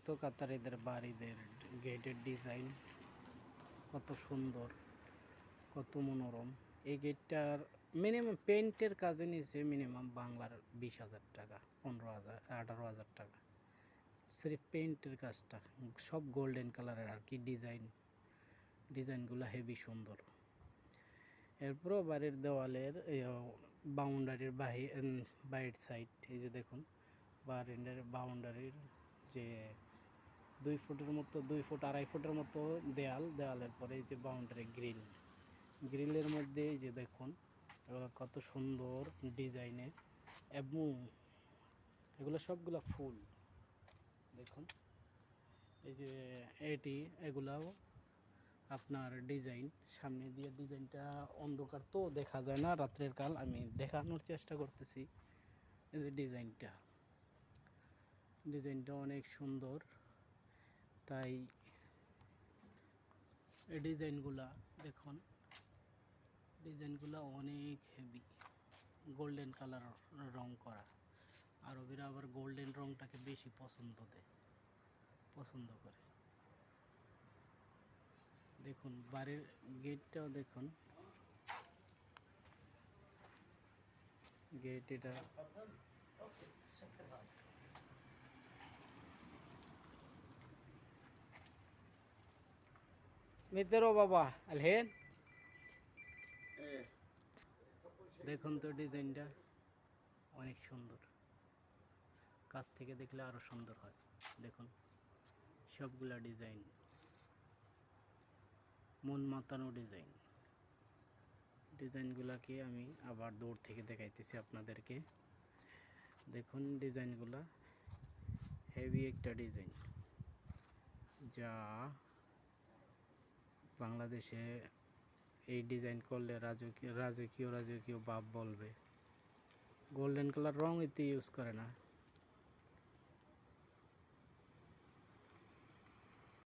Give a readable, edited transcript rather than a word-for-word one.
তো কাতারিদের বাড়িদের গেটের ডিজাইন কত সুন্দর, কত মনোরম। এই গেটটার মিনিমাম পেন্টের কাজে নিয়েছে মিনিমাম বাংলার 20,000 টাকা, 15,000, 18,000 টাকা। সির্ফ পেন্টের কাজটা সব গোল্ডেন কালারের আর কি। ডিজাইনগুলো হেভি সুন্দর। এরপরও বাড়ির দেওয়ালের বাউন্ডারির বাইরের সাইড, এই যে দেখুন বারান্দার বাউন্ডারির যে 2 ফুটের মতো, 2 ফুট 2.5 ফুটের মতো দেওয়ালের পরে এই যে বাউন্ডারি গ্রিলের মধ্যে এই যে দেখুন এগুলো কত সুন্দর ডিজাইনে, এবং এগুলো সবগুলো ফুল দেখুন। এই যে এগুলাও আপনার ডিজাইন, সামনে দিয়ে ডিজাইনটা অন্ধকার তো দেখা যায় না রাত্রের কাল, আমি দেখানোর চেষ্টা করতেছি। এই যে ডিজাইনটা অনেক সুন্দর, তাই এই ডিজাইনগুলা দেখুন, ডিজাইনগুলো অনেক হেভি, গোল্ডেন কালার রং করা। আরবিরা আবার গোল্ডেন রংটাকে বেশি পছন্দ করে। দেখুন বাড়ির গেটটাও দেখুন, গেট এটা মিতেরও বাবা আলহেন। দেখুন তো ডিজাইনটা অনেক সুন্দর, কাছ থেকে দেখলে আরো সুন্দর হয়। দেখুন সবগুলা ডিজাইন মন মাতানো ডিজাইনগুলাকে আমি আবার দূর থেকে দেখাইতেছি আপনাদেরকে। দেখুন ডিজাইনগুলা হেভি একটা ডিজাইন, যা বাংলাদেশে এই ডিজাইন করলে রাজকীয় ভাব বলবে। গোল্ডেন কালার রং এতে ইউজ করে না।